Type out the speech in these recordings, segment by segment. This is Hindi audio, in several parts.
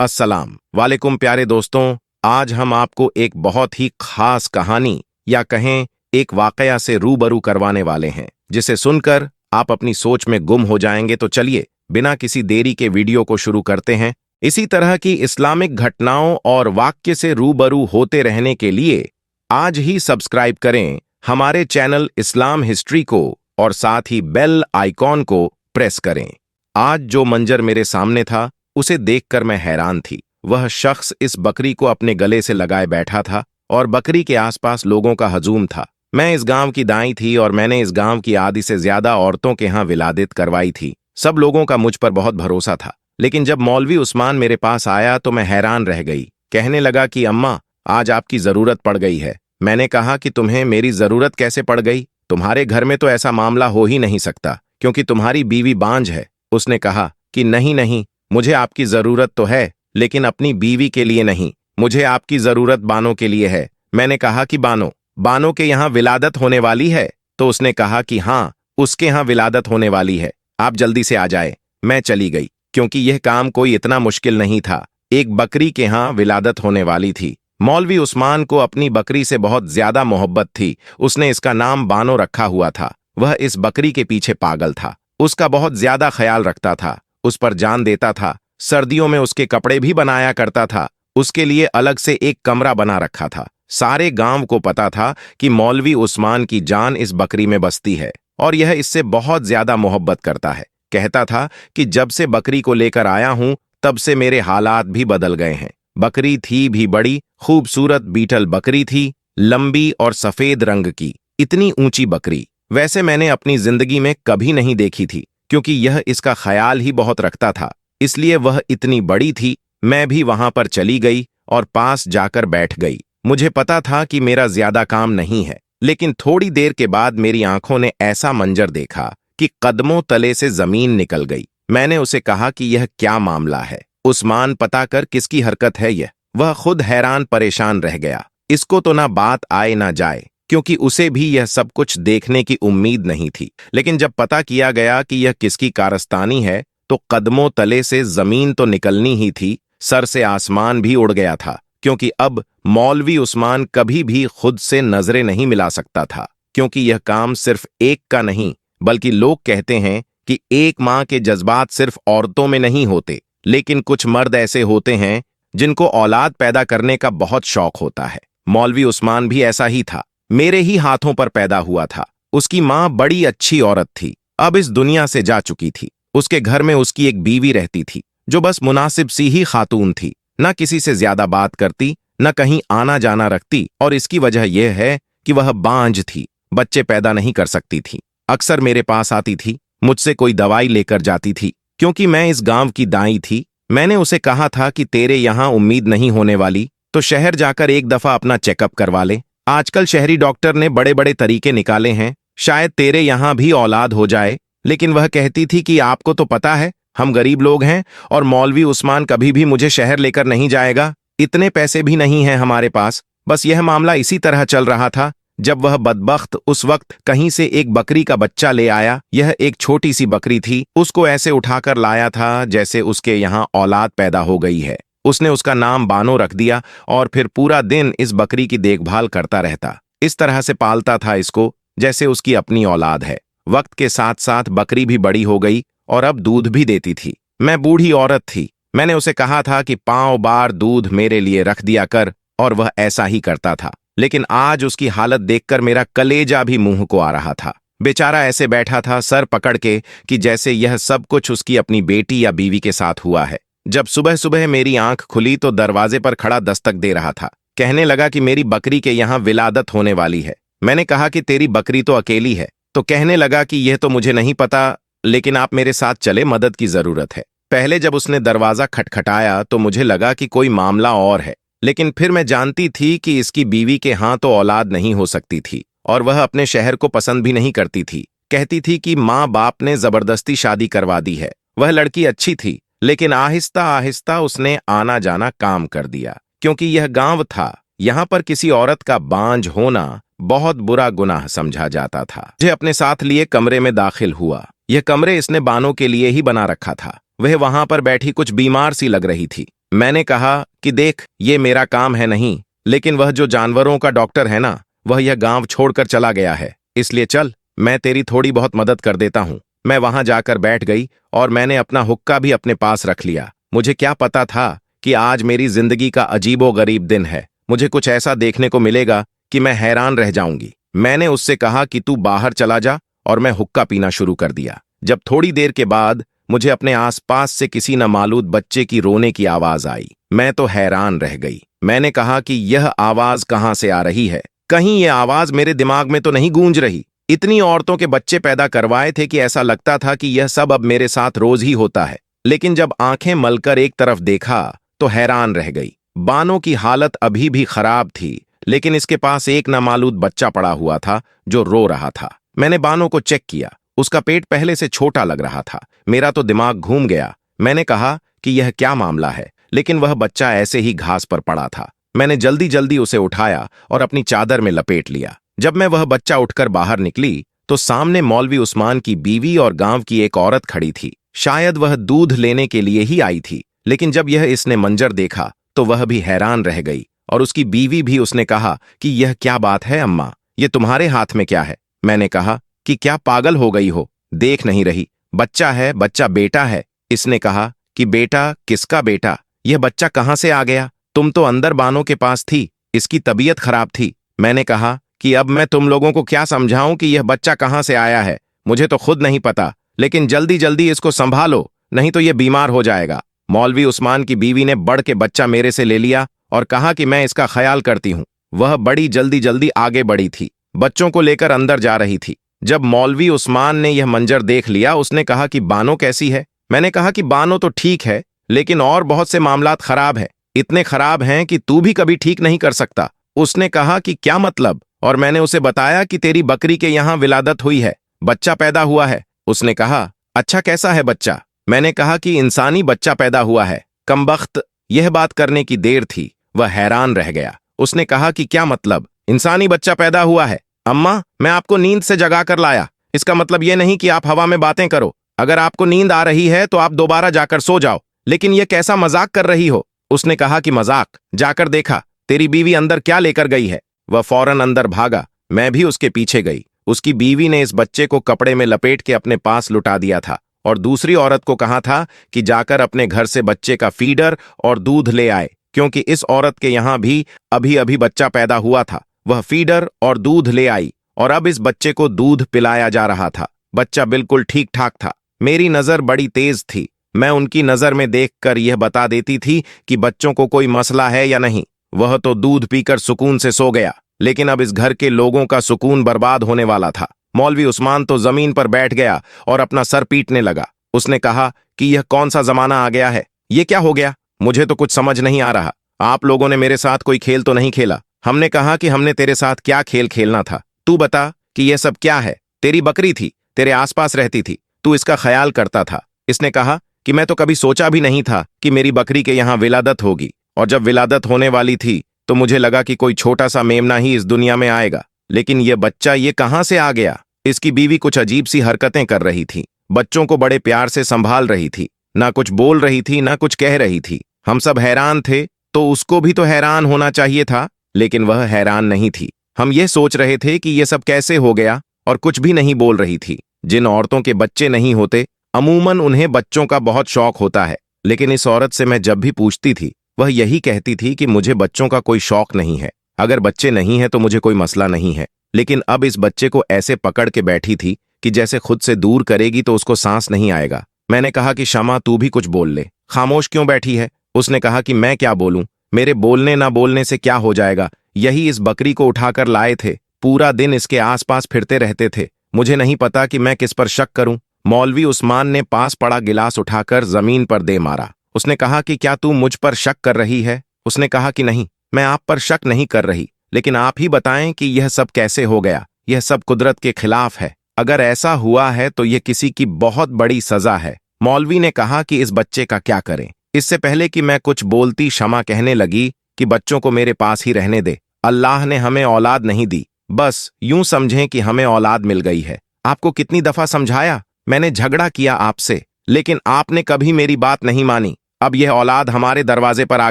अस्सलाम वालेकुम प्यारे दोस्तों। आज हम आपको एक बहुत ही खास कहानी या कहें एक वाकया से रूबरू करवाने वाले हैं, जिसे सुनकर आप अपनी सोच में गुम हो जाएंगे। तो चलिए बिना किसी देरी के वीडियो को शुरू करते हैं। इसी तरह की इस्लामिक घटनाओं और वाक्य से रूबरू होते रहने के लिए आज ही सब्सक्राइब करें हमारे चैनल इस्लाम हिस्ट्री को और साथ ही बेल आइकॉन को प्रेस करें। आज जो मंजर मेरे सामने था उसे देखकर मैं हैरान थी। वह शख्स इस बकरी को अपने गले से लगाए बैठा था और बकरी के आसपास लोगों का हजूम था। मैं इस गांव की दाई थी और मैंने इस गांव की आधी से ज्यादा औरतों के यहाँ विलादत करवाई थी। सब लोगों का मुझ पर बहुत भरोसा था, लेकिन जब मौलवी उस्मान मेरे पास आया तो मैं हैरान रह गई। कहने लगा कि अम्मा, आज आपकी जरूरत पड़ गई है। मैंने कहा कि तुम्हें मेरी जरूरत कैसे पड़ गई? तुम्हारे घर में तो ऐसा मामला हो ही नहीं सकता, क्योंकि तुम्हारी बीवी बांझ है। उसने कहा कि नहीं नहीं, मुझे आपकी जरूरत तो है, लेकिन अपनी बीवी के लिए नहीं। मुझे आपकी जरूरत बानो के लिए है। मैंने कहा कि बानो के यहाँ विलादत होने वाली है? तो उसने कहा कि हाँ, उसके यहाँ विलादत होने वाली है, आप जल्दी से आ जाए। मैं चली गई, क्योंकि यह काम कोई इतना मुश्किल नहीं था। एक बकरी के यहाँ विलादत होने वाली थी। मौलवी उस्मान को अपनी बकरी से बहुत ज्यादा मोहब्बत थी। उसने इसका नाम बानो रखा हुआ था। वह इस बकरी के पीछे पागल था, उसका बहुत ज्यादा ख्याल रखता था, उस पर जान देता था। सर्दियों में उसके कपड़े भी बनाया करता था। उसके लिए अलग से एक कमरा बना रखा था। सारे गांव को पता था कि मौलवी उस्मान की जान इस बकरी में बसती है और यह इससे बहुत ज्यादा मोहब्बत करता है। कहता था कि जब से बकरी को लेकर आया हूं तब से मेरे हालात भी बदल गए हैं। बकरी थी भी बड़ी खूबसूरत बीटल बकरी थी, लंबी और सफेद रंग की। इतनी ऊंची बकरी वैसे मैंने अपनी जिंदगी में कभी नहीं देखी थी, क्योंकि यह इसका ख्याल ही बहुत रखता था, इसलिए वह इतनी बड़ी थी। मैं भी वहां पर चली गई और पास जाकर बैठ गई। मुझे पता था कि मेरा ज्यादा काम नहीं है, लेकिन थोड़ी देर के बाद मेरी आंखों ने ऐसा मंजर देखा कि कदमों तले से जमीन निकल गई। मैंने उसे कहा कि यह क्या मामला है उस्मान, पता कर किसकी हरकत है यह। वह खुद हैरान परेशान रह गया। इसको तो ना बात आए ना जाए, क्योंकि उसे भी यह सब कुछ देखने की उम्मीद नहीं थी। लेकिन जब पता किया गया कि यह किसकी कारस्तानी है तो कदमों तले से जमीन तो निकलनी ही थी, सर से आसमान भी उड़ गया था। क्योंकि अब मौलवी उस्मान कभी भी खुद से नजरें नहीं मिला सकता था, क्योंकि यह काम सिर्फ एक का नहीं, बल्कि लोग कहते हैं कि एक मां के जज्बात सिर्फ औरतों में नहीं होते, लेकिन कुछ मर्द ऐसे होते हैं जिनको औलाद पैदा करने का बहुत शौक होता है। मौलवी उस्मान भी ऐसा ही था। मेरे ही हाथों पर पैदा हुआ था। उसकी मां बड़ी अच्छी औरत थी, अब इस दुनिया से जा चुकी थी। उसके घर में उसकी एक बीवी रहती थी, जो बस मुनासिब सी ही खातून थी। न किसी से ज्यादा बात करती, न कहीं आना जाना रखती, और इसकी वजह यह है कि वह बांझ थी, बच्चे पैदा नहीं कर सकती थी। अक्सर मेरे पास आती थी, मुझसे कोई दवाई लेकर जाती थी। क्योंकि मैं इस गांव की दाई थी, मैंने उसे कहा था कि तेरे यहां उम्मीद नहीं होने वाली तो शहर जाकर एक दफा अपना चेकअप करवा ले। आजकल शहरी डॉक्टर ने बड़े बड़े तरीके निकाले हैं, शायद तेरे यहां भी औलाद हो जाए। लेकिन वह कहती थी कि आपको तो पता है हम गरीब लोग हैं और मौलवी उस्मान कभी भी मुझे शहर लेकर नहीं जाएगा। इतने पैसे भी नहीं हैं हमारे पास। बस यह मामला इसी तरह चल रहा था जब वह बदबख्त उस वक्त कहीं से एक बकरी का बच्चा ले आया। यह एक छोटी सी बकरी थी। उसको ऐसे उठाकर लाया था जैसे उसके यहाँ औलाद पैदा हो गई है। उसने उसका नाम बानो रख दिया और फिर पूरा दिन इस बकरी की देखभाल करता रहता। इस तरह से पालता था इसको जैसे उसकी अपनी औलाद है। वक्त के साथ साथ बकरी भी बड़ी हो गई और अब दूध भी देती थी। मैं बूढ़ी औरत थी। मैंने उसे कहा था कि 5 बार दूध मेरे लिए रख दिया कर, और वह ऐसा ही करता था। लेकिन आज उसकी हालत देखकर मेरा कलेजा भी मुंह को आ रहा था। बेचारा ऐसे बैठा था सर पकड़ के कि जैसे यह सब कुछ उसकी अपनी बेटी या बीवी के साथ हुआ है। जब सुबह सुबह मेरी आंख खुली तो दरवाजे पर खड़ा दस्तक दे रहा था। कहने लगा कि मेरी बकरी के यहाँ विलादत होने वाली है। मैंने कहा कि तेरी बकरी तो अकेली है। तो कहने लगा कि यह तो मुझे नहीं पता, लेकिन आप मेरे साथ चले, मदद की जरूरत है। पहले जब उसने दरवाजा खटखटाया तो मुझे लगा कि कोई मामला और है, लेकिन फिर मैं जानती थी कि इसकी बीवी के यहाँ तो औलाद नहीं हो सकती थी और वह अपने शहर को पसंद भी नहीं करती थी। कहती थी कि माँ बाप ने जबरदस्ती शादी करवा दी है। वह लड़की अच्छी थी, लेकिन आहिस्ता आहिस्ता उसने आना जाना काम कर दिया। क्योंकि यह गांव था, यहाँ पर किसी औरत का बांझ होना बहुत बुरा गुनाह समझा जाता था। मुझे अपने साथ लिए कमरे में दाखिल हुआ। यह कमरे इसने बानो के लिए ही बना रखा था। वह वहां पर बैठी कुछ बीमार सी लग रही थी। मैंने कहा कि देख, ये मेरा काम है नहीं, लेकिन वह जो जानवरों का डॉक्टर है ना, वह यह गांव छोड़कर चला गया है, इसलिए चल, मैं तेरी थोड़ी बहुत मदद कर देता हूं। मैं वहां जाकर बैठ गई और मैंने अपना हुक्का भी अपने पास रख लिया। मुझे क्या पता था कि आज मेरी जिंदगी का अजीबोगरीब दिन है। मुझे कुछ ऐसा देखने को मिलेगा कि मैं हैरान रह जाऊंगी। मैंने उससे कहा कि तू बाहर चला जा, और मैं हुक्का पीना शुरू कर दिया। जब थोड़ी देर के बाद मुझे अपने आसपास से किसी नामालूम बच्चे की रोने की आवाज आई, मैं तो हैरान रह गई। मैंने कहा कि यह आवाज कहां से आ रही है? कहीं यह आवाज मेरे दिमाग में तो नहीं गूंज रही? इतनी औरतों के बच्चे पैदा करवाए थे कि ऐसा लगता था कि यह सब अब मेरे साथ रोज ही होता है। लेकिन जब आंखें मलकर एक तरफ देखा तो हैरान रह गई। बानो की हालत अभी भी खराब थी, लेकिन इसके पास एक नामालूम बच्चा पड़ा हुआ था जो रो रहा था। मैंने बानो को चेक किया। उसका पेट पहले से छोटा लग रहा था। मेरा तो दिमाग घूम गया। मैंने कहा कि यह क्या मामला है, लेकिन वह बच्चा ऐसे ही घास पर पड़ा था। मैंने जल्दी जल्दी उसे उठाया और अपनी चादर में लपेट लिया। जब मैं वह बच्चा उठकर बाहर निकली तो सामने मौलवी उस्मान की बीवी और गांव की एक औरत खड़ी थी। शायद वह दूध लेने के लिए ही आई थी, लेकिन जब यह इसने मंजर देखा तो वह भी हैरान रह गई, और उसकी बीवी भी। उसने कहा कि यह क्या बात है अम्मा, ये तुम्हारे हाथ में क्या है? मैंने कहा कि क्या पागल हो गई हो, देख नहीं रही? बच्चा है, बच्चा बेटा है। इसने कहा कि बेटा? किसका बेटा? यह बच्चा कहां से आ गया? तुम तो अंदर बानो के पास थी, इसकी तबीयत खराब थी। मैंने कहा कि अब मैं तुम लोगों को क्या समझाऊं कि यह बच्चा कहां से आया है? मुझे तो खुद नहीं पता, लेकिन जल्दी जल्दी इसको संभालो, नहीं तो यह बीमार हो जाएगा। मौलवी उस्मान की बीवी ने बढ़ के बच्चा मेरे से ले लिया और कहा कि मैं इसका ख्याल करती हूं। वह बड़ी जल्दी जल्दी आगे बढ़ी थी, बच्चों को लेकर अंदर जा रही थी। जब मौलवी उस्मान ने यह मंजर देख लिया, उसने कहा कि बानो कैसी है? मैंने कहा कि बानो तो ठीक है, लेकिन और बहुत से मामलात खराब हैं, इतने खराब हैं कि तू भी कभी ठीक नहीं कर सकता। उसने कहा कि क्या मतलब? और मैंने उसे बताया कि तेरी बकरी के यहां विलादत हुई है, बच्चा पैदा हुआ है। उसने कहा अच्छा, कैसा है बच्चा? मैंने कहा कि इंसानी बच्चा पैदा हुआ है। कमबख्त, यह बात करने की देर थी, वह हैरान रह गया। उसने कहा कि क्या मतलब, इंसानी बच्चा पैदा हुआ है? अम्मा, मैं आपको नींद से जगा कर लाया। इसका मतलब यह नहीं कि आप हवा में बातें करो। अगर आपको नींद आ रही है तो आप दोबारा जाकर सो जाओ, लेकिन यह कैसा मजाक कर रही हो? उसने कहा कि मजाक? जाकर देखा तेरी बीवी अंदर क्या लेकर गई है। वह फौरन अंदर भागा। मैं भी उसके पीछे गई। उसकी बीवी ने इस बच्चे को कपड़े में लपेट के अपने पास लुटा दिया था, और दूसरी औरत को कहा था कि जाकर अपने घर से बच्चे का फीडर और दूध ले आए, क्योंकि इस औरत के यहां भी अभी अभी बच्चा पैदा हुआ था। वह फीडर और दूध ले आई और अब इस बच्चे को दूध पिलाया जा रहा था। बच्चा बिल्कुल ठीक ठाक था। मेरी नजर बड़ी तेज थी। मैं उनकी नजर में देखकर यह बता देती थी कि बच्चों को कोई मसला है या नहीं। वह तो दूध पीकर सुकून से सो गया, लेकिन अब इस घर के लोगों का सुकून बर्बाद होने वाला था। मौलवी उस्मान तो जमीन पर बैठ गया और अपना सर पीटने लगा। उसने कहा कि यह कौन सा जमाना आ गया है? ये क्या हो गया? मुझे तो कुछ समझ नहीं आ रहा। आप लोगों ने मेरे साथ कोई खेल तो नहीं खेला? हमने कहा कि हमने तेरे साथ क्या खेल खेलना था? तू बता कि यह सब क्या है? तेरी बकरी थी, तेरे आसपास रहती थी, तू इसका ख्याल करता था। इसने कहा कि मैं तो कभी सोचा भी नहीं था कि मेरी बकरी के यहां विलादत होगी, और जब विलादत होने वाली थी तो मुझे लगा कि कोई छोटा सा मेमना ही इस दुनिया में आएगा, लेकिन यह बच्चा ये कहां से आ गया? इसकी बीवी कुछ अजीब सी हरकतें कर रही थी, बच्चों को बड़े प्यार से संभाल रही थी, ना कुछ बोल रही थी ना कुछ कह रही थी। हम सब हैरान थे, तो उसको भी तो हैरान होना चाहिए था, लेकिन वह हैरान नहीं थी। हम ये सोच रहे थे कि यह सब कैसे हो गया, और कुछ भी नहीं बोल रही थी। जिन औरतों के बच्चे नहीं होते, अमूमन उन्हें बच्चों का बहुत शौक होता है, लेकिन इस औरत से मैं जब भी पूछती थी वह यही कहती थी कि मुझे बच्चों का कोई शौक नहीं है। अगर बच्चे नहीं है तो मुझे कोई मसला नहीं है, लेकिन अब इस बच्चे को ऐसे पकड़ के बैठी थी कि जैसे खुद से दूर करेगी तो उसको सांस नहीं आएगा। मैंने कहा कि शमा, तू भी कुछ बोल ले, खामोश क्यों बैठी है? उसने कहा कि मैं क्या बोलूं, मेरे बोलने ना बोलने से क्या हो जाएगा? यही इस बकरी को उठाकर लाए थे, पूरा दिन इसके आसपास फिरते रहते थे। मुझे नहीं पता कि मैं किस पर शक करूं। मौलवी उस्मान ने पास पड़ा गिलास उठाकर जमीन पर दे मारा। उसने कहा कि क्या तू मुझ पर शक कर रही है? उसने कहा कि नहीं, मैं आप पर शक नहीं कर रही, लेकिन आप ही बताएं कि यह सब कैसे हो गया। यह सब कुदरत के खिलाफ है। अगर ऐसा हुआ है तो यह किसी की बहुत बड़ी सजा है। मौलवी ने कहा कि इस बच्चे का क्या करें। इससे पहले कि मैं कुछ बोलती, शमा कहने लगी कि बच्चों को मेरे पास ही रहने दे। अल्लाह ने हमें औलाद नहीं दी, बस यूं समझें कि हमें औलाद मिल गई है। आपको कितनी दफा समझाया, मैंने झगड़ा किया आपसे, लेकिन आपने कभी मेरी बात नहीं मानी। अब यह औलाद हमारे दरवाजे पर आ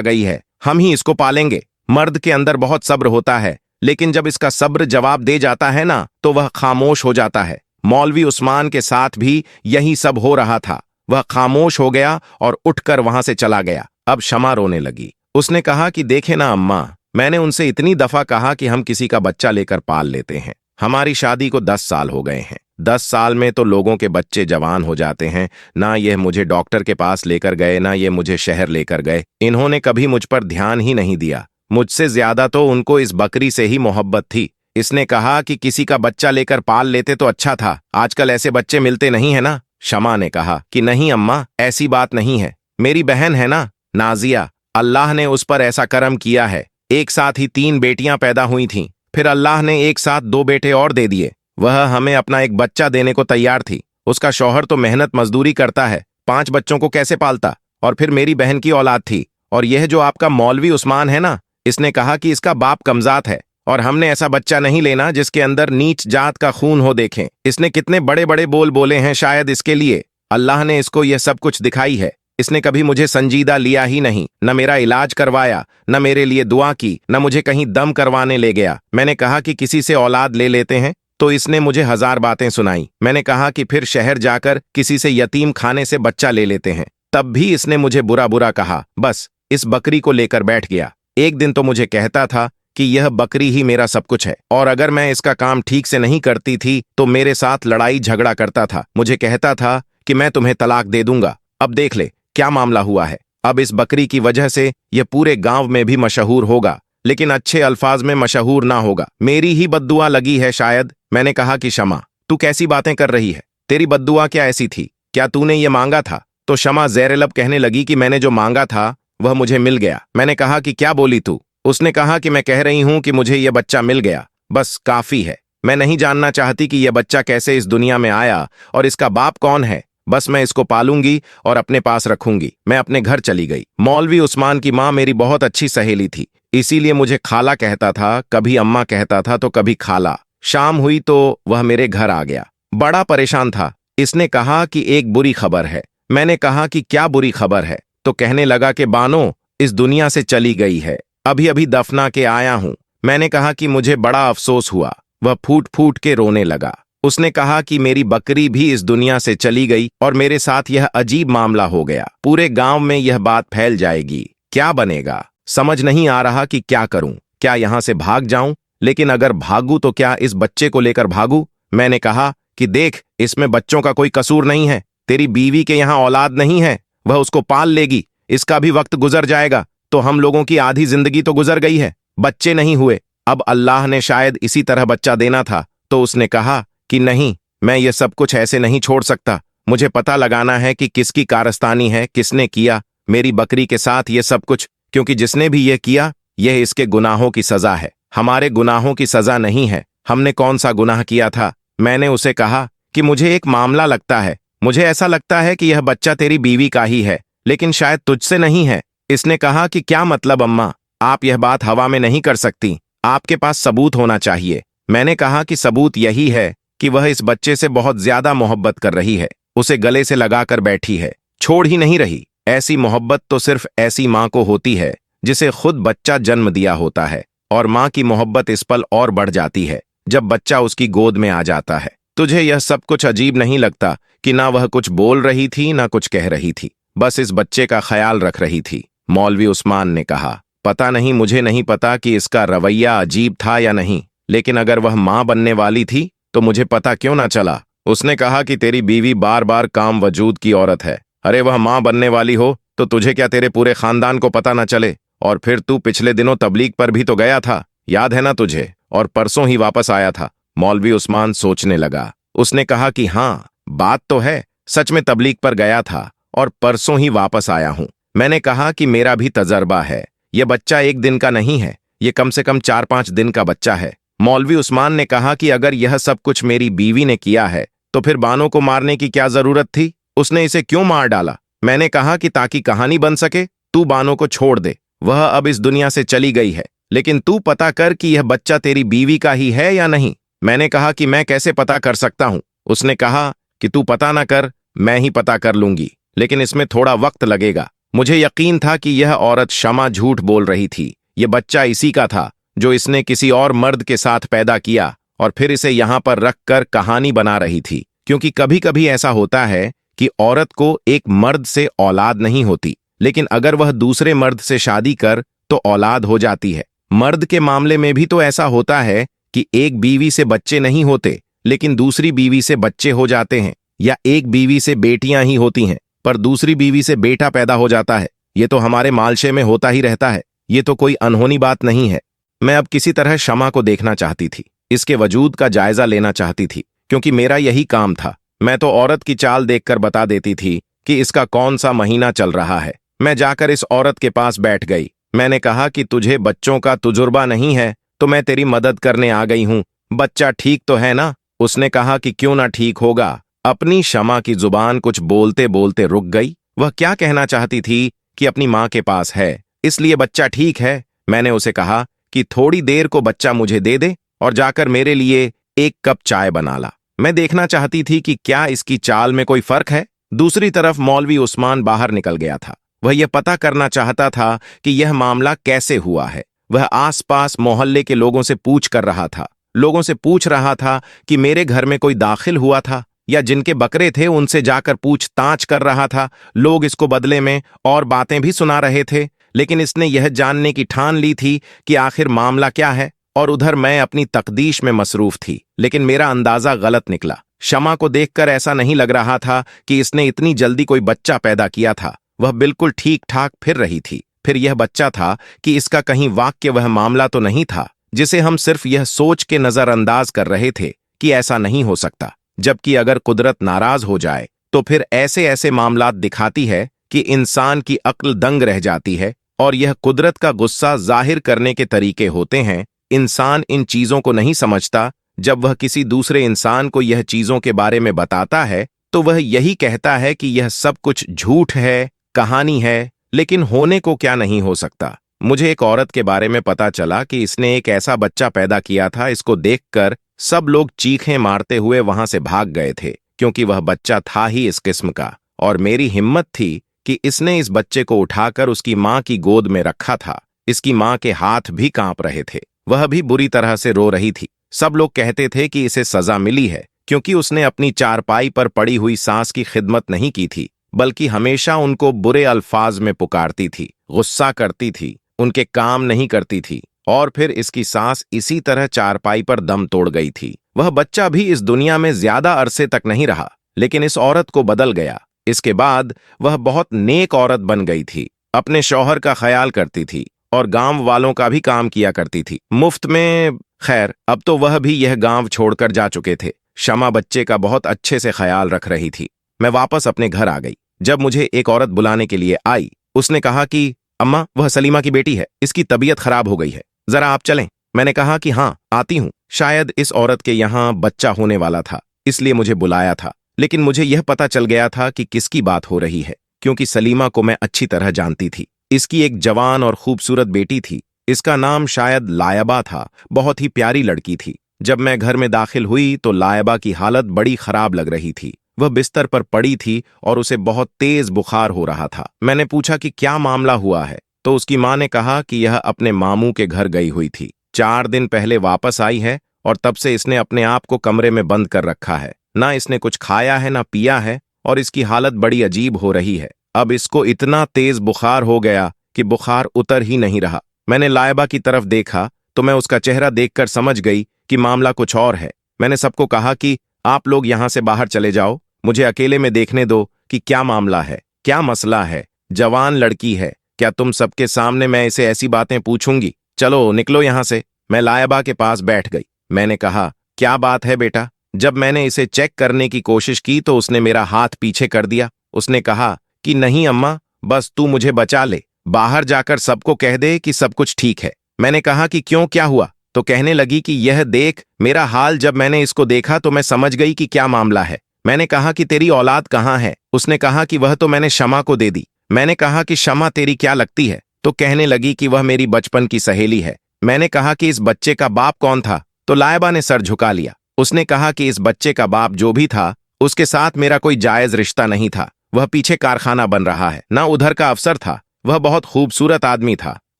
गई है, हम ही इसको पालेंगे। मर्द के अंदर बहुत सब्र होता है, लेकिन जब इसका सब्र जवाब दे जाता है ना, तो वह खामोश हो जाता है। मौलवी उस्मान के साथ भी यही सब हो रहा था। वह खामोश हो गया और उठकर वहां से चला गया। अब शमा रोने लगी। उसने कहा कि देखे ना अम्मा, मैंने उनसे इतनी दफा कहा कि हम किसी का बच्चा लेकर पाल लेते हैं। हमारी शादी को 10 साल हो गए हैं। 10 साल में तो लोगों के बच्चे जवान हो जाते हैं। ना यह मुझे डॉक्टर के पास लेकर गए, ना ये मुझे शहर लेकर गए। इन्होंने कभी मुझ पर ध्यान ही नहीं दिया। मुझसे ज्यादा तो उनको इस बकरी से ही मोहब्बत थी। इसने कहा कि किसी का बच्चा लेकर पाल लेते तो अच्छा था, आजकल ऐसे बच्चे मिलते नहीं है ना। शमा ने कहा कि नहीं अम्मा, ऐसी बात नहीं है। मेरी बहन है ना नाजिया, अल्लाह ने उस पर ऐसा करम किया है। एक साथ ही 3 बेटियां पैदा हुई थीं, फिर अल्लाह ने एक साथ 2 बेटे और दे दिए। वह हमें अपना एक बच्चा देने को तैयार थी। उसका शौहर तो मेहनत मजदूरी करता है, 5 बच्चों को कैसे पालता। और फिर मेरी बहन की औलाद थी। और यह जो आपका मौलवी उस्मान है ना, इसने कहा कि इसका बाप कमजात है और हमने ऐसा बच्चा नहीं लेना जिसके अंदर नीच जात का खून हो। देखें इसने कितने बड़े बड़े बोल बोले हैं, शायद इसके लिए अल्लाह ने इसको यह सब कुछ दिखाई है। इसने कभी मुझे संजीदा लिया ही नहीं, न मेरा इलाज करवाया, न मेरे लिए दुआ की, न मुझे कहीं दम करवाने ले गया। मैंने कहा कि किसी से औलाद ले लेते हैं, तो इसने मुझे 1000 बातें सुनाई। मैंने कहा कि फिर शहर जाकर किसी से यतीम खाने से बच्चा ले लेते हैं, तब भी इसने मुझे बुरा बुरा कहा। बस इस बकरी को लेकर बैठ गया। एक दिन तो मुझे कहता था कि यह बकरी ही मेरा सब कुछ है, और अगर मैं इसका काम ठीक से नहीं करती थी तो मेरे साथ लड़ाई झगड़ा करता था। मुझे कहता था कि मैं तुम्हें तलाक दे दूंगा। अब देख ले क्या मामला हुआ है। अब इस बकरी की वजह से यह पूरे गांव में भी मशहूर होगा, लेकिन अच्छे अल्फाज में मशहूर ना होगा। मेरी ही बद्दुआ लगी है शायद। मैंने कहा कि शमा, तू कैसी बातें कर रही है? तेरी बद्दुआ क्या ऐसी थी? क्या तूने ये मांगा था? तो शमा ज़ेर-ए-लब कहने लगी कि मैंने जो मांगा था वह मुझे मिल गया। मैंने कहा कि क्या बोली तू? उसने कहा कि मैं कह रही हूं कि मुझे यह बच्चा मिल गया, बस काफी है। मैं नहीं जानना चाहती कि यह बच्चा कैसे इस दुनिया में आया और इसका बाप कौन है। बस मैं इसको पालूंगी और अपने पास रखूंगी। मैं अपने घर चली गई। मौलवी उस्मान की माँ मेरी बहुत अच्छी सहेली थी, इसीलिए मुझे खाला कहता था, कभी अम्मा कहता था तो कभी खाला। शाम हुई तो वह मेरे घर आ गया। बड़ा परेशान था। इसने कहा कि एक बुरी खबर है। मैंने कहा कि क्या बुरी खबर है? तो कहने लगा कि बानो इस दुनिया से चली गई है, अभी अभी दफना के आया हूं। मैंने कहा कि मुझे बड़ा अफसोस हुआ। वह फूट फूट के रोने लगा। उसने कहा कि मेरी बकरी भी इस दुनिया से चली गई और मेरे साथ यह अजीब मामला हो गया। पूरे गांव में यह बात फैल जाएगी। क्या बनेगा? समझ नहीं आ रहा कि क्या करूं। क्या यहां से भाग जाऊं? लेकिन अगर भागूं तो क्या इस बच्चे को लेकर भागूं? मैंने कहा कि देख, इसमें बच्चों का कोई कसूर नहीं है। तेरी बीवी के यहां औलाद नहीं है, वह उसको पाल लेगी। इसका भी वक्त गुजर जाएगा, तो हम लोगों की आधी जिंदगी तो गुजर गई है। बच्चे नहीं हुए, अब अल्लाह ने शायद इसी तरह बच्चा देना था। तो उसने कहा कि नहीं, मैं ये सब कुछ ऐसे नहीं छोड़ सकता। मुझे पता लगाना है कि किसकी कारस्तानी है, किसने किया मेरी बकरी के साथ ये सब कुछ, क्योंकि जिसने भी ये किया यह इसके गुनाहों की सजा है। हमारे गुनाहों की सजा नहीं है। हमने कौन सा गुनाह किया था? मैंने उसे कहा कि मुझे एक मामला लगता है। मुझे ऐसा लगता है कि यह बच्चा तेरी बीवी का ही है, लेकिन शायद तुझसे नहीं है। इसने कहा कि क्या मतलब अम्मा, आप यह बात हवा में नहीं कर सकती, आपके पास सबूत होना चाहिए। मैंने कहा कि सबूत यही है कि वह इस बच्चे से बहुत ज्यादा मोहब्बत कर रही है, उसे गले से लगाकर बैठी है, छोड़ ही नहीं रही। ऐसी मोहब्बत तो सिर्फ ऐसी माँ को होती है जिसे खुद बच्चा जन्म दिया होता है, और माँ की मोहब्बत इस पल और बढ़ जाती है जब बच्चा उसकी गोद में आ जाता है। तुझे यह सब कुछ अजीब नहीं लगता कि ना वह कुछ बोल रही थी ना कुछ कह रही थी, बस इस बच्चे का ख्याल रख रही थी? मौलवी उस्मान ने कहा, पता नहीं, मुझे नहीं पता कि इसका रवैया अजीब था या नहीं, लेकिन अगर वह माँ बनने वाली थी तो मुझे पता क्यों ना चला। उसने कहा कि तेरी बीवी बार बार काम वजूद की औरत है। अरे वह माँ बनने वाली हो तो तुझे क्या तेरे पूरे खानदान को पता ना चले? और फिर तू पिछले दिनों तबलीग पर भी तो गया था, याद है ना तुझे? और परसों ही वापस आया था। मौलवी उस्मान सोचने लगा। उसने कहा कि हाँ, बात तो है, सच में तबलीग पर गया था और परसों ही वापस आया हूं। मैंने कहा कि मेरा भी तजर्बा है, यह बच्चा 1 दिन का नहीं है, ये कम से कम 4-5 दिन का बच्चा है। मौलवी उस्मान ने कहा कि अगर यह सब कुछ मेरी बीवी ने किया है तो फिर बानो को मारने की क्या जरूरत थी? उसने इसे क्यों मार डाला? मैंने कहा कि ताकि कहानी बन सके, तू बानो को छोड़ दे, वह अब इस दुनिया से चली गई है, लेकिन तू पता कर कि यह बच्चा तेरी बीवी का ही है या नहीं। मैंने कहा कि मैं कैसे पता कर सकता हूं? उसने कहा कि तू पता ना कर, मैं ही पता कर लूंगी, लेकिन इसमें थोड़ा वक्त लगेगा। मुझे यकीन था कि यह औरत शमा झूठ बोल रही थी। यह बच्चा इसी का था जो इसने किसी और मर्द के साथ पैदा किया और फिर इसे यहां पर रखकर कहानी बना रही थी। क्योंकि कभी कभी ऐसा होता है कि औरत को एक मर्द से औलाद नहीं होती, लेकिन अगर वह दूसरे मर्द से शादी कर तो औलाद हो जाती है। मर्द के मामले में भी तो ऐसा होता है कि एक बीवी से बच्चे नहीं होते, लेकिन दूसरी बीवी से बच्चे हो जाते हैं, या एक बीवी से बेटियां ही होती हैं पर दूसरी बीवी से बेटा पैदा हो जाता है। ये तो हमारे मालशे में होता ही रहता है। ये तो कोई अनहोनी बात नहीं है। मैं अब किसी तरह शमा को देखना चाहती थी, इसके वजूद का जायजा लेना चाहती थी, क्योंकि मेरा यही काम था। मैं तो औरत की चाल देखकर बता देती थी कि इसका कौन सा महीना चल रहा है। मैं जाकर इस औरत के पास बैठ गई। मैंने कहा कि तुझे बच्चों का तजुर्बा नहीं है तो मैं तेरी मदद करने आ गई हूं। बच्चा ठीक तो है ना? उसने कहा कि क्यों ना ठीक होगा। अपनी शमा की जुबान कुछ बोलते बोलते रुक गई। वह क्या कहना चाहती थी कि अपनी मां के पास है इसलिए बच्चा ठीक है। मैंने उसे कहा कि थोड़ी देर को बच्चा मुझे दे दे और जाकर मेरे लिए एक कप चाय बना ला। मैं देखना चाहती थी कि क्या इसकी चाल में कोई फर्क है। दूसरी तरफ मौलवी उस्मान बाहर निकल गया था। वह यह पता करना चाहता था कि यह मामला कैसे हुआ है। वह आसपास मोहल्ले के लोगों से पूछ कर रहा था। लोगों से पूछ रहा था कि मेरे घर में कोई दाखिल हुआ था, या जिनके बकरे थे उनसे जाकर पूछताछ कर रहा था। लोग इसको बदले में और बातें भी सुना रहे थे, लेकिन इसने यह जानने की ठान ली थी कि आखिर मामला क्या है। और उधर मैं अपनी तकदीश में मसरूफ थी, लेकिन मेरा अंदाजा गलत निकला। शमा को देखकर ऐसा नहीं लग रहा था कि इसने इतनी जल्दी कोई बच्चा पैदा किया था। वह बिल्कुल ठीक ठाक फिर रही थी। फिर यह बच्चा था कि इसका कहीं वाक्य वह मामला तो नहीं था जिसे हम सिर्फ यह सोच के नजरअंदाज कर रहे थे कि ऐसा नहीं हो सकता। जबकि अगर कुदरत नाराज हो जाए तो फिर ऐसे ऐसे मामलात दिखाती है कि इंसान की अक्ल दंग रह जाती है। और यह कुदरत का गुस्सा जाहिर करने के तरीके होते हैं। इंसान इन चीजों को नहीं समझता। जब वह किसी दूसरे इंसान को यह चीजों के बारे में बताता है तो वह यही कहता है कि यह सब कुछ झूठ है, कहानी है, लेकिन होने को क्या नहीं हो सकता। मुझे एक औरत के बारे में पता चला कि इसने एक ऐसा बच्चा पैदा किया था। इसको देखकर सब लोग चीखें मारते हुए वहां से भाग गए थे, क्योंकि वह बच्चा था ही इस किस्म का। और मेरी हिम्मत थी कि इसने इस बच्चे को उठाकर उसकी मां की गोद में रखा था। इसकी मां के हाथ भी कांप रहे थे। वह भी बुरी तरह से रो रही थी। सब लोग कहते थे कि इसे सजा मिली है, क्योंकि उसने अपनी चारपाई पर पड़ी हुई सास की खिदमत नहीं की थी, बल्कि हमेशा उनको बुरे अल्फाज में पुकारती थी, गुस्सा करती थी, उनके काम नहीं करती थी। और फिर इसकी सास इसी तरह चारपाई पर दम तोड़ गई थी। वह बच्चा भी इस दुनिया में ज्यादा अरसे तक नहीं रहा, लेकिन इस औरत को बदल गया। इसके बाद वह बहुत नेक औरत बन गई थी। अपने शौहर का ख्याल करती थी और गांव वालों का भी काम किया करती थी, मुफ्त में। खैर, अब तो वह भी यह गांव छोड़कर जा चुके थे। शमा बच्चे का बहुत अच्छे से ख्याल रख रही थी। मैं वापस अपने घर आ गई। जब मुझे एक औरत बुलाने के लिए आई, उसने कहा कि अम्मा, वह सलीमा की बेटी है, इसकी तबीयत खराब हो गई है, जरा आप चलें। मैंने कहा कि हाँ, आती हूं। शायद इस औरत के यहाँ बच्चा होने वाला था, इसलिए मुझे बुलाया था। लेकिन मुझे यह पता चल गया था कि किसकी बात हो रही है, क्योंकि सलीमा को मैं अच्छी तरह जानती थी। इसकी एक जवान और खूबसूरत बेटी थी। इसका नाम शायद लायबा था। बहुत ही प्यारी लड़की थी। जब मैं घर में दाखिल हुई तो लायबा की हालत बड़ी खराब लग रही थी। वह बिस्तर पर पड़ी थी और उसे बहुत तेज बुखार हो रहा था। मैंने पूछा कि क्या मामला हुआ है, तो उसकी मां ने कहा कि यह अपने मामू के घर गई हुई थी। 4 दिन पहले वापस आई है और तब से इसने अपने आप को कमरे में बंद कर रखा है। ना इसने कुछ खाया है ना पिया है, और इसकी हालत बड़ी अजीब हो रही है। अब इसको इतना तेज बुखार हो गया कि बुखार उतर ही नहीं रहा। मैंने लायबा की तरफ देखा तो मैं उसका चेहरा देखकर समझ गई कि मामला कुछ और है। मैंने सबको कहा कि आप लोग यहां से बाहर चले जाओ, मुझे अकेले में देखने दो कि क्या मामला है, क्या मसला है। जवान लड़की है, क्या तुम सबके सामने मैं इसे ऐसी बातें पूछूंगी? चलो निकलो यहां से। मैं लायबा के पास बैठ गई। मैंने कहा, क्या बात है बेटा? जब मैंने इसे चेक करने की कोशिश की तो उसने मेरा हाथ पीछे कर दिया। उसने कहा कि नहीं अम्मा, बस तू मुझे बचा ले, बाहर जाकर सबको कह दे कि सब कुछ ठीक है। मैंने कहा कि क्यों, क्या हुआ? तो कहने लगी कि यह देख मेरा हाल। जब मैंने इसको देखा तो मैं समझ गई कि क्या मामला है। मैंने कहा कि तेरी औलाद कहाँ है? उसने कहा कि वह तो मैंने शमा को दे दी। मैंने कहा कि शमा तेरी क्या लगती है? तो कहने लगी कि वह मेरी बचपन की सहेली है। मैंने कहा कि इस बच्चे का बाप कौन था? तो लायबा ने सर झुका लिया। उसने कहा कि इस बच्चे का बाप जो भी था उसके साथ मेरा कोई जायज रिश्ता नहीं था। वह पीछे कारखाना बन रहा है। ना उधर का अफसर था, वह बहुत खूबसूरत आदमी था।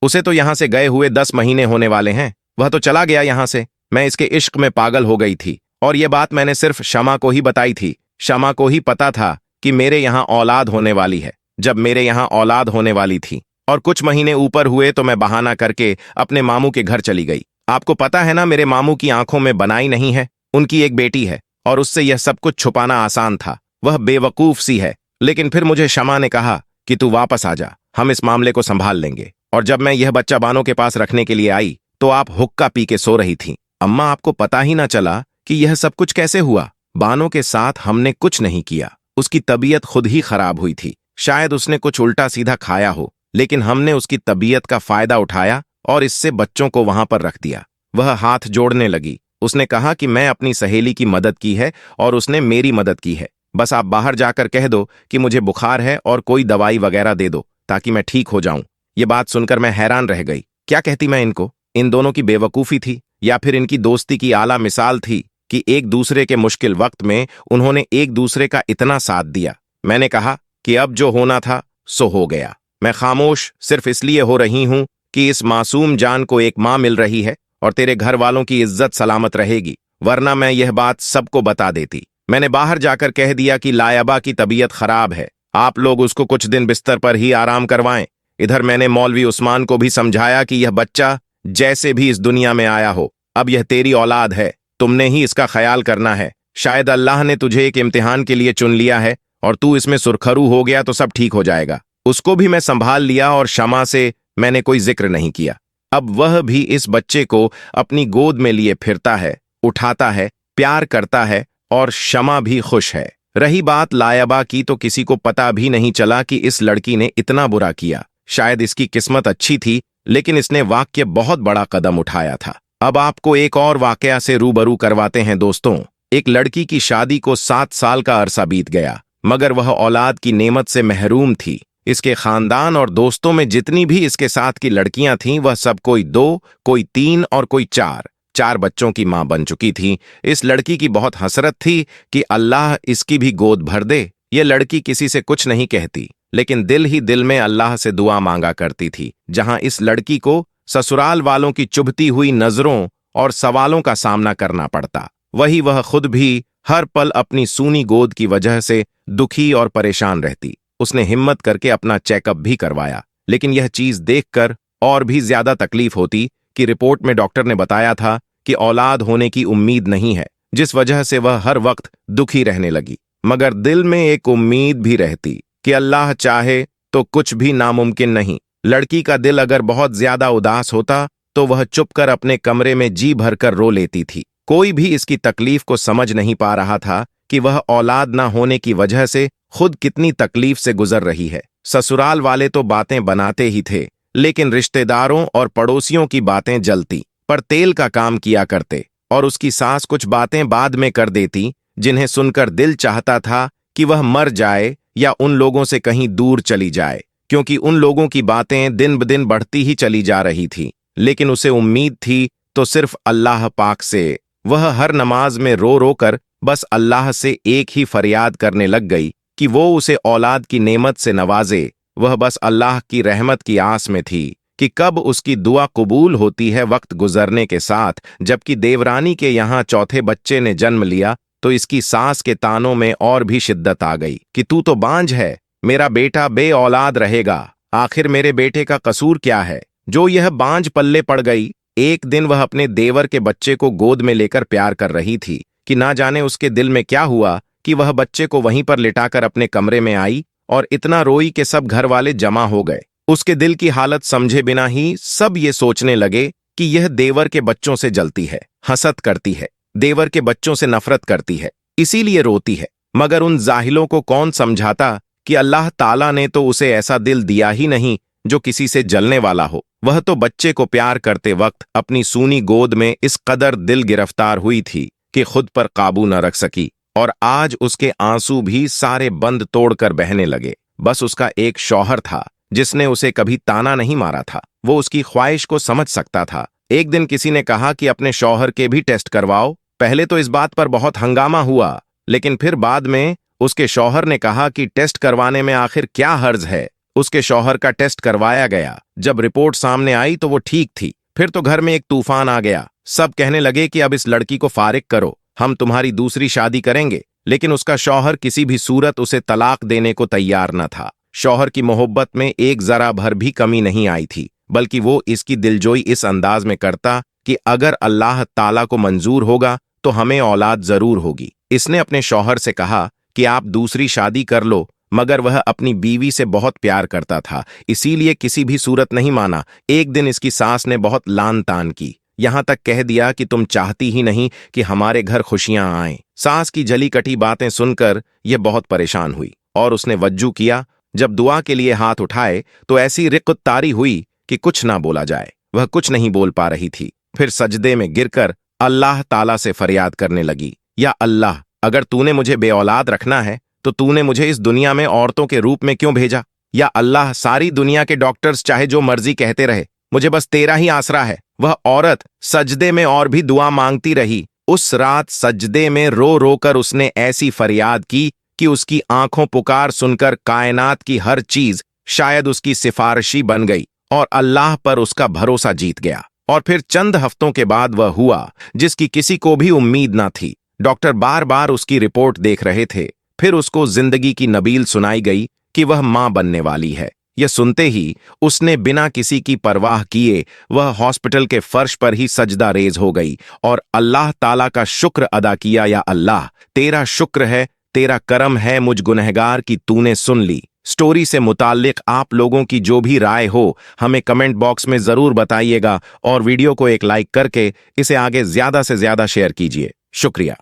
उसे तो यहां से गए हुए 10 महीने होने वाले हैं। वह तो चला गया यहां से। मैं इसके इश्क में पागल हो गई थी और यह बात मैंने सिर्फ शमा को ही बताई थी। शमा को ही पता था कि मेरे यहाँ औलाद होने वाली है। जब मेरे यहाँ औलाद होने वाली थी और कुछ महीने ऊपर हुए तो मैं बहाना करके अपने मामू के घर चली गई। आपको पता है ना, मेरे मामू की आंखों में बनाई नहीं है। उनकी एक बेटी है और उससे यह सब कुछ छुपाना आसान था। वह बेवकूफ सी है। लेकिन फिर मुझे शमा ने कहा कि तू वापस आ जा, हम इस मामले को संभाल लेंगे। और जब मैं यह बच्चा बानो के पास रखने के लिए आई तो आप हुक्का पी के सो रही थी। अम्मा, आपको पता ही ना चला कि यह सब कुछ कैसे हुआ। बानो के साथ हमने कुछ नहीं किया। उसकी तबीयत खुद ही खराब हुई थी। शायद उसने कुछ उल्टा सीधा खाया हो, लेकिन हमने उसकी तबीयत का फायदा उठाया और इससे बच्चों को वहां पर रख दिया। वह हाथ जोड़ने लगी। उसने कहा कि मैं अपनी सहेली की मदद की है और उसने मेरी मदद की है। बस आप बाहर जाकर कह दो कि मुझे बुखार है और कोई दवाई वगैरह दे दो ताकि मैं ठीक हो जाऊं। ये बात सुनकर मैं हैरान रह गई। क्या कहती मैं इनको? इन दोनों की बेवकूफी थी या फिर इनकी दोस्ती की आला मिसाल थी कि एक दूसरे के मुश्किल वक्त में उन्होंने एक दूसरे का इतना साथ दिया। मैंने कहा कि अब जो होना था सो हो गया। मैं खामोश सिर्फ इसलिए हो रही हूं कि इस मासूम जान को एक मां मिल रही है और तेरे घर वालों की इज्जत सलामत रहेगी, वरना मैं यह बात सबको बता देती। मैंने बाहर जाकर कह दिया कि लायबा की तबीयत खराब है, आप लोग उसको कुछ दिन बिस्तर पर ही आराम करवाएं। इधर मैंने मौलवी उस्मान को भी समझाया कि यह बच्चा जैसे भी इस दुनिया में आया हो, अब यह तेरी औलाद है, तुमने ही इसका ख्याल करना है। शायद अल्लाह ने तुझे एक इम्तिहान के लिए चुन लिया है और तू इसमें सुरखरू हो गया तो सब ठीक हो जाएगा। उसको भी मैं संभाल लिया और शमा से मैंने कोई जिक्र नहीं किया। अब वह भी इस बच्चे को अपनी गोद में लिए फिरता है, उठाता है, प्यार करता है और शमा भी खुश है। रही बात लायबा की, तो किसी को पता भी नहीं चला कि इस लड़की ने इतना बुरा किया। शायद इसकी किस्मत अच्छी थी, लेकिन इसने वाकई बहुत बड़ा कदम उठाया था। अब आपको एक और वाकया से रूबरू करवाते हैं दोस्तों। एक लड़की की शादी को 7 साल का अरसा बीत गया, मगर वह औलाद की नेमत से महरूम थी। इसके खानदान और दोस्तों में जितनी भी इसके साथ की लड़कियां थीं, वह सब कोई 2, कोई 3 और कोई 4 बच्चों की मां बन चुकी थी। इस लड़की की बहुत हसरत थी कि अल्लाह इसकी भी गोद भर दे। यह लड़की किसी से कुछ नहीं कहती, लेकिन दिल ही दिल में अल्लाह से दुआ मांगा करती थी। जहां इस लड़की को ससुराल वालों की चुभती हुई नजरों और सवालों का सामना करना पड़ता, वही वह खुद भी हर पल अपनी सूनी गोद की वजह से दुखी और परेशान रहती। उसने हिम्मत करके अपना चेकअप भी करवाया, लेकिन यह चीज देखकर और भी ज्यादा तकलीफ होती कि रिपोर्ट में डॉक्टर ने बताया था कि औलाद होने की उम्मीद नहीं है, जिस वजह से वह हर वक्त दुखी रहने लगी। मगर दिल में एक उम्मीद भी रहती कि अल्लाह चाहे तो कुछ भी नामुमकिन नहीं। लड़की का दिल अगर बहुत ज्यादा उदास होता तो वह चुपकर अपने कमरे में जी भरकर रो लेती थी। कोई भी इसकी तकलीफ को समझ नहीं पा रहा था कि वह औलाद ना होने की वजह से खुद कितनी तकलीफ से गुजर रही है। ससुराल वाले तो बातें बनाते ही थे, लेकिन रिश्तेदारों और पड़ोसियों की बातें जलती पर तेल का काम किया करते, और उसकी सास कुछ बातें बाद में कर देती जिन्हें सुनकर दिल चाहता था कि वह मर जाए या उन लोगों से कहीं दूर चली जाए, क्योंकि उन लोगों की बातें दिन ब दिन बढ़ती ही चली जा रही थी। लेकिन उसे उम्मीद थी तो सिर्फ अल्लाह पाक से। वह हर नमाज में रो रो कर बस अल्लाह से एक ही फरियाद करने लग गई कि वो उसे औलाद की नेमत से नवाजे। वह बस अल्लाह की रहमत की आस में थी कि कब उसकी दुआ कबूल होती है। वक्त गुजरने के साथ जबकि देवरानी के यहाँ चौथे बच्चे ने जन्म लिया तो इसकी सास के तानों में और भी शिद्दत आ गई कि तू तो बांझ है, मेरा बेटा बे औलाद रहेगा। आखिर मेरे बेटे का कसूर क्या है जो यह बांझ पल्ले पड़ गई। एक दिन वह अपने देवर के बच्चे को गोद में लेकर प्यार कर रही थी कि ना जाने उसके दिल में क्या हुआ कि वह बच्चे को वहीं पर लिटाकर अपने कमरे में आई और इतना रोई कि सब घर वाले जमा हो गए। उसके दिल की हालत समझे बिना ही सब ये सोचने लगे कि यह देवर के बच्चों से जलती है, हसद करती है, देवर के बच्चों से नफरत करती है, इसीलिए रोती है। मगर उन जाहिलों को कौन समझाता कि अल्लाह ताला ने तो उसे ऐसा दिल दिया ही नहीं जो किसी से जलने वाला हो। वह तो बच्चे को प्यार करते वक्त अपनी सूनी गोद में इस कदर दिल गिरफ्तार हुई थी कि खुद पर काबू न रख सकी, और आज उसके आंसू भी सारे बंद तोड़कर बहने लगे। बस उसका एक शौहर था जिसने उसे कभी ताना नहीं मारा था। वो उसकी ख्वाहिश को समझ सकता था। एक दिन किसी ने कहा कि अपने शौहर के भी टेस्ट करवाओ। पहले तो इस बात पर बहुत हंगामा हुआ, लेकिन फिर बाद में उसके शौहर ने कहा कि टेस्ट करवाने में आखिर क्या हर्ज है। उसके शौहर का टेस्ट करवाया गया। जब रिपोर्ट सामने आई तो वो ठीक थी। फिर तो घर में एक तूफान आ गया। सब कहने लगे कि अब इस लड़की को फारिग करो, हम तुम्हारी दूसरी शादी करेंगे। लेकिन उसका शौहर किसी भी सूरत उसे तलाक देने को तैयार न था। शौहर की मोहब्बत में एक जरा भर भी कमी नहीं आई थी, बल्कि वो इसकी दिलजोई इस अंदाज में करता कि अगर अल्लाह ताला को मंजूर होगा तो हमें औलाद जरूर होगी। इसने अपने शौहर से कहा कि आप दूसरी शादी कर लो, मगर वह अपनी बीवी से बहुत प्यार करता था, इसीलिए किसी भी सूरत नहीं माना। एक दिन इसकी सास ने बहुत लान तान की, यहां तक कह दिया कि तुम चाहती ही नहीं कि हमारे घर खुशियां आएं। सास की जली कटी बातें सुनकर यह बहुत परेशान हुई और उसने वज्जू किया। जब दुआ के लिए हाथ उठाए तो ऐसी रिक़्क़त तारी हुई कि कुछ ना बोला जाए। वह कुछ नहीं बोल पा रही थी। फिर सजदे में गिरकर अल्लाह ताला से फरियाद करने लगी, या अल्लाह, अगर तूने मुझे बेऔलाद रखना है तो तूने मुझे इस दुनिया में औरतों के रूप में क्यों भेजा? या अल्लाह, सारी दुनिया के डॉक्टर्स चाहे जो मर्जी कहते रहे, मुझे बस तेरा ही आसरा है। वह औरत सजदे में और भी दुआ मांगती रही। उस रात सजदे में रो रो कर उसने ऐसी फरियाद की कि उसकी आंखों पुकार सुनकर कायनात की हर चीज शायद उसकी सिफारिशी बन गई और अल्लाह पर उसका भरोसा जीत गया। और फिर चंद हफ्तों के बाद वह हुआ जिसकी किसी को भी उम्मीद ना थी। डॉक्टर बार बार उसकी रिपोर्ट देख रहे थे। फिर उसको जिंदगी की नबील सुनाई गई कि वह मां बनने वाली है। यह सुनते ही उसने बिना किसी की परवाह किए वह हॉस्पिटल के फर्श पर ही सजदा रेज हो गई और अल्लाह ताला का शुक्र अदा किया, या अल्लाह, तेरा शुक्र है, तेरा करम है मुझ गुनहगार की तूने सुन ली। स्टोरी से मुताल्लिक आप लोगों की जो भी राय हो हमें कमेंट बॉक्स में जरूर बताइएगा और वीडियो को एक लाइक करके इसे आगे ज्यादा से ज्यादा शेयर कीजिए। शुक्रिया।